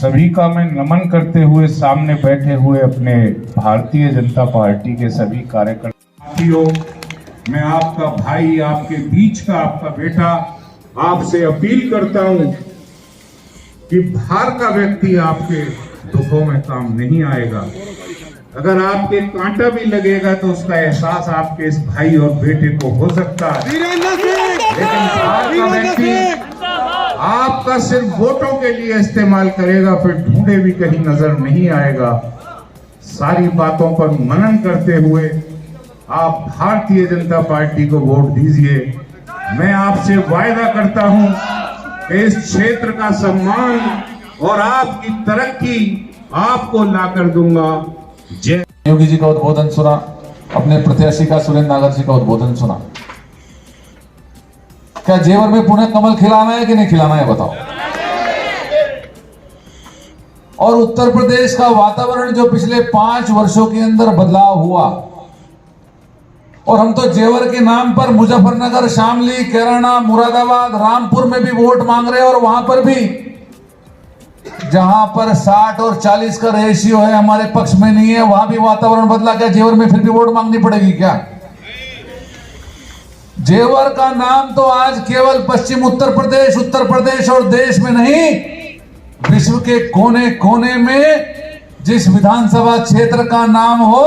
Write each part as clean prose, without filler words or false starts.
सभी का मैं नमन करते हुए सामने बैठे हुए अपने भारतीय जनता पार्टी के सभी कार्यकर्ताओं, मैं आपका भाई, आपके बीच का आपका बेटा, आपसे अपील करता हूं कि बाहर का व्यक्ति आपके दुखों में काम नहीं आएगा। अगर आपके कांटा भी लगेगा तो उसका एहसास आपके इस भाई और बेटे को हो सकता है, लेकिन बाहर का व्यक्ति आपका सिर्फ वोटों के लिए इस्तेमाल करेगा, फिर ढूंढे भी कहीं नजर नहीं आएगा। सारी बातों पर मनन करते हुए आप भारतीय जनता पार्टी को वोट दीजिए। मैं आपसे वायदा करता हूं कि इस क्षेत्र का सम्मान और आपकी तरक्की आपको लाकर दूंगा। जय। योगी जी का उद्बोधन सुना, अपने प्रत्याशी का सुरेंद्र नागर जी का उद्बोधन सुना। क्या जेवर में पुनः कमल खिलाना है कि नहीं खिलाना है बताओ। और उत्तर प्रदेश का वातावरण जो पिछले 5 वर्षों के अंदर बदलाव हुआ, और हम तो जेवर के नाम पर मुजफ्फरनगर, शामली, कैराना, मुरादाबाद, रामपुर में भी वोट मांग रहे हैं, और वहां पर भी जहां पर 60 और 40 का रेशियो है हमारे पक्ष में नहीं है, वहां भी वातावरण बदला। क्या जेवर में फिर भी वोट मांगनी पड़ेगी क्या? जेवर का नाम तो आज केवल पश्चिम उत्तर प्रदेश और देश में नहीं, विश्व के कोने कोने में जिस विधानसभा क्षेत्र का नाम हो,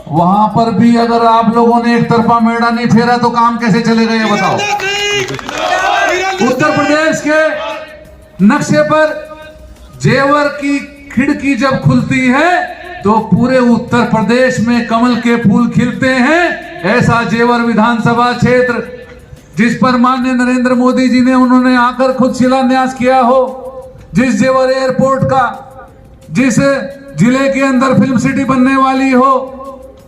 वहां पर भी अगर आप लोगों ने एक तरफा मेड़ा नहीं फेरा तो काम कैसे चलेगा ये बताओ। उत्तर प्रदेश के नक्शे पर जेवर की खिड़की जब खुलती है तो पूरे उत्तर प्रदेश में कमल के फूल खिलते हैं। ऐसा जेवर विधानसभा क्षेत्र जिस पर माननीय नरेंद्र मोदी जी ने उन्होंने आकर खुद शिलान्यास किया हो, जिस जेवर एयरपोर्ट का, जिस जिले के अंदर फिल्म सिटी बनने वाली हो,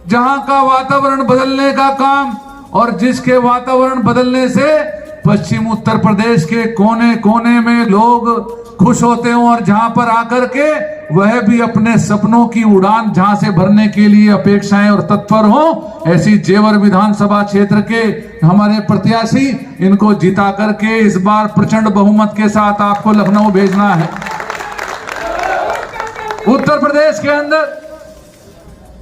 जहां का वातावरण बदलने का काम, और जिसके वातावरण बदलने से पश्चिम उत्तर प्रदेश के कोने कोने में लोग खुश होते हो, और जहां पर आकर के वह भी अपने सपनों की उड़ान जहां से भरने के लिए अपेक्षाएं और तत्पर हो, ऐसी जेवर विधानसभा क्षेत्र के हमारे प्रत्याशी, इनको जिता करके इस बार प्रचंड बहुमत के साथ आपको लखनऊ भेजना है। उत्तर प्रदेश के अंदर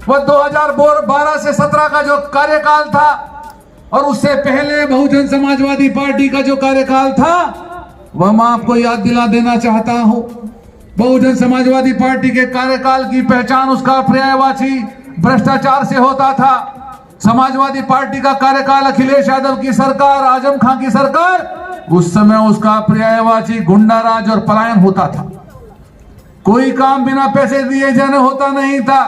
वह 2012 से 17 का जो कार्यकाल था, और उससे पहले बहुजन समाजवादी पार्टी का जो कार्यकाल था, वह मैं आपको याद दिला देना चाहता हूं। बहुजन समाजवादी पार्टी के कार्यकाल की पहचान उसका पर्यायवाची भ्रष्टाचार से होता था। समाजवादी पार्टी का कार्यकाल अखिलेश यादव की सरकार, आजम खां की सरकार, उस समय उसका पर्यायवाची गुंडाराज और पलायन होता था। कोई काम बिना पैसे दिए जाने होता नहीं था।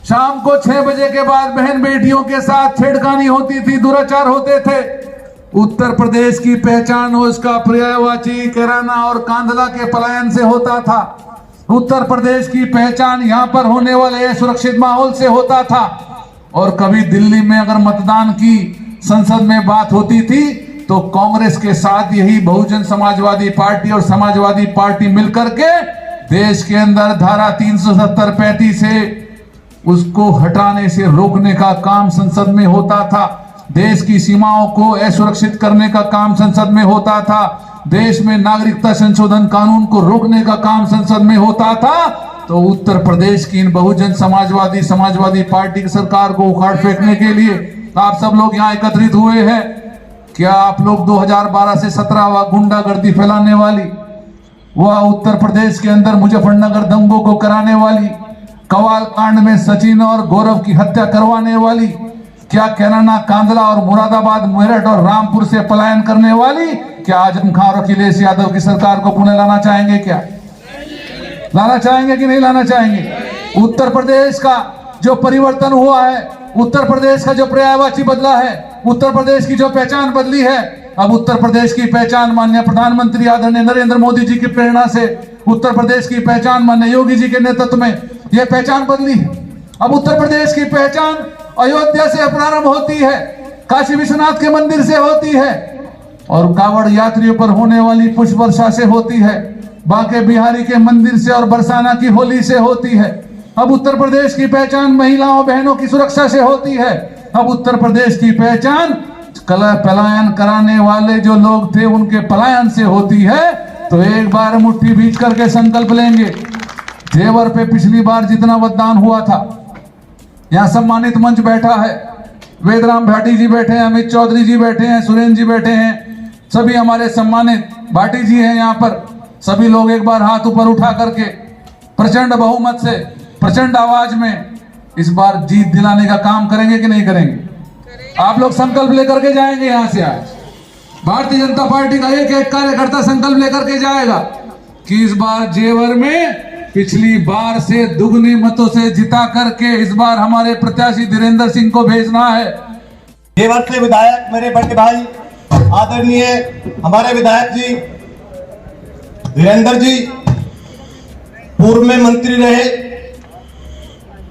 शाम को 6 बजे के बाद बहन बेटियों के साथ छेड़खानी होती थी, दुराचार होते थे। उत्तर प्रदेश की पहचान उसका पर्यायवाची कैराना और कांधला के पलायन से होता था। उत्तर प्रदेश की पहचान यहां पर होने वाले सुरक्षित माहौल से होता था। और कभी दिल्ली में अगर मतदान की संसद में बात होती थी तो कांग्रेस के साथ यही बहुजन समाजवादी पार्टी और समाजवादी पार्टी मिलकर के देश के अंदर धारा 370-35 से उसको हटाने से रोकने का काम संसद में होता था। देश की सीमाओं को असुरक्षित करने का काम संसद में होता था। देश में नागरिकता संशोधन कानून को रोकने का काम संसद में होता था। तो उत्तर प्रदेश की इन बहुजन समाजवादी पार्टी की सरकार को उखाड़ फेंकने के लिए आप सब लोग यहाँ एकत्रित हुए हैं। क्या आप लोग 2012 से 17 गुंडागर्दी फैलाने वाली, वह उत्तर प्रदेश के अंदर मुजफ्फरनगर दंगों को कराने वाली, कवाल कांड में सचिन और गौरव की हत्या करवाने वाली, क्या कैराना, कांधला और मुरादाबाद, मेरठ और रामपुर से पलायन करने वाली, क्या आजम खां और अखिलेश यादव की सरकार को पुनः लाना चाहेंगे? क्या लाना चाहेंगे कि नहीं लाना चाहेंगे? उत्तर प्रदेश का जो परिवर्तन हुआ है, उत्तर प्रदेश का जो पर्यायवाची बदला है, उत्तर प्रदेश की जो पहचान बदली है, अब उत्तर प्रदेश की पहचान माननीय प्रधानमंत्री आदरणीय नरेंद्र मोदी जी की प्रेरणा से, उत्तर प्रदेश की पहचान माननीय योगी जी के नेतृत्व में यह पहचान बदली है। अब उत्तर प्रदेश की पहचान अयोध्या से प्रारंभ होती है, काशी विश्वनाथ के मंदिर से होती है, और कांवड़ यात्रियों पर होने वाली पुष्प वर्षा से होती है, बांके बिहारी के मंदिर से और बरसाना की होली से होती है। अब उत्तर प्रदेश की पहचान महिलाओं बहनों की सुरक्षा से होती है। अब उत्तर प्रदेश की पहचान पलायन कराने वाले जो लोग थे उनके पलायन से होती है। तो एक बार मुट्ठी बीच करके संकल्प लेंगे। जेवर पे पिछली बार जितना मतदान हुआ था, यहाँ सम्मानित मंच बैठा है, वेदराम भाटी जी बैठे हैं, अमित चौधरी जी बैठे हैं, सुरेंद्र जी बैठे हैं, सभी हमारे सम्मानित भाटी जी हैं यहाँ पर। सभी लोग एक बार हाथ ऊपर उठा करके प्रचंड बहुमत से, प्रचंड आवाज में इस बार जीत दिलाने का काम करेंगे कि नहीं करेंगे? आप लोग संकल्प लेकर के जाएंगे यहाँ से। आज भारतीय जनता पार्टी का एक एक कार्यकर्ता संकल्प लेकर के जाएगा कि इस बार जेवर में पिछली बार से दुगने मतों से जिता करके इस बार हमारे प्रत्याशी धीरेन्द्र सिंह को भेजना है। जेवर से विधायक मेरे बड़े भाई आदरणीय हमारे विधायक जी धीरेन्द्र जी, पूर्व में मंत्री रहे,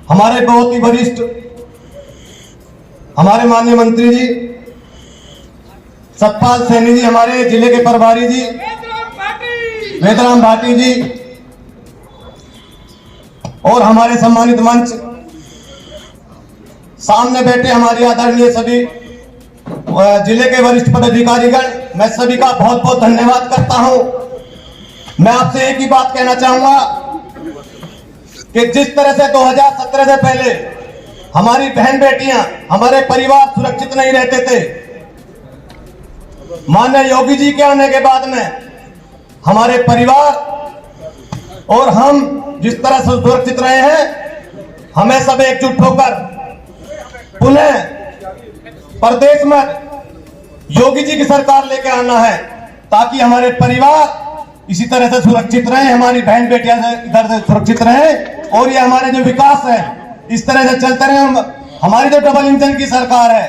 हमारे बहुत ही वरिष्ठ हमारे माननीय मंत्री जी सतपाल सैनी जी, हमारे जिले के प्रभारी जी वेदराम भाटी जी, और हमारे सम्मानित मंच सामने बैठे हमारे आदरणीय सभी जिले के वरिष्ठ पदाधिकारीगण, मैं सभी का बहुत बहुत धन्यवाद करता हूं। मैं आपसे एक ही बात कहना चाहूंगा कि जिस तरह से 2017 से पहले हमारी बहन बेटियां, हमारे परिवार सुरक्षित नहीं रहते थे, माननीय योगी जी के आने के बाद में हमारे परिवार और हम जिस तरह से सुरक्षित रहे हैं, हमें सब एकजुट होकर पुनः प्रदेश में योगी जी की सरकार लेके आना है, ताकि हमारे परिवार इसी तरह से सुरक्षित रहे, हमारी बहन बेटियां इधर से सुरक्षित रहे, और ये हमारे जो विकास है इस तरह से चलते रहे। हमारी जो डबल इंजन की सरकार है,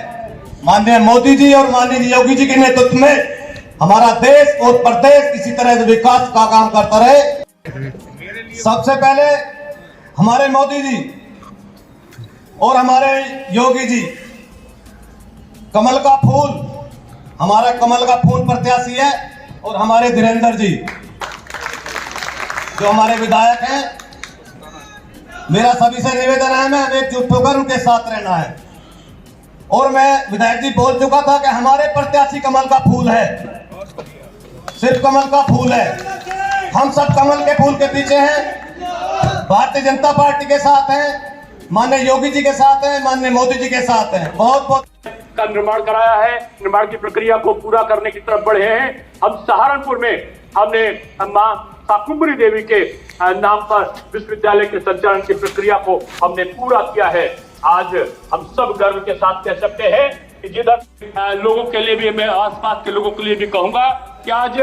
माननीय मोदी जी और माननीय योगी जी के नेतृत्व में हमारा देश और प्रदेश इसी तरह से विकास का काम करता रहे। सबसे पहले हमारे मोदी जी और हमारे योगी जी कमल का फूल, हमारा कमल का फूल प्रत्याशी है, और हमारे धीरेन्द्र जी जो हमारे विधायक हैं, मेरा सभी से निवेदन है, मैं एकजुट होकर उनके साथ रहना है। और मैं विधायक जी बोल चुका था कि हमारे प्रत्याशी कमल का फूल है, सिर्फ कमल का फूल है, हम सब कमल के फूल के पीछे हैं, भारतीय जनता पार्टी के साथ हैं, माननीय योगी जी के साथ हैं, माननीय मोदी जी के साथ हैं। बहुत बहुत का निर्माण कराया है, निर्माण की प्रक्रिया को पूरा करने की तरफ बढ़े हैं। हम सहारनपुर में हमने मां शाकुंभरी देवी के नाम पर विश्वविद्यालय के संचालन की प्रक्रिया को हमने पूरा किया है। आज हम सब गर्व के साथ कह सकते हैं कि जिधर लोगों के लिए भी, मैं आसपास के लोगों के लिए भी कहूंगा कि आज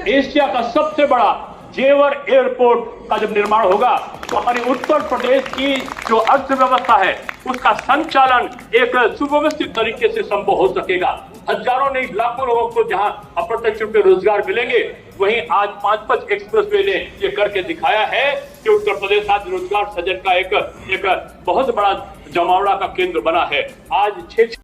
एशिया का सबसे बड़ा जेवर एयरपोर्ट का जब निर्माण होगा तो हमारी उत्तर प्रदेश की जो अर्थव्यवस्था है उसका संचालन एक सुव्यवस्थित तरीके से संभव हो सकेगा। हजारों नहीं लाखों लोगों को जहां अप्रत्यक्ष रूप से रोजगार मिलेंगे, वहीं आज 5 एक्सप्रेसवे ने ये करके दिखाया है कि उत्तर प्रदेश आज रोजगार सृजन का एक बहुत बड़ा जमावड़ा का केंद्र बना है। आज 6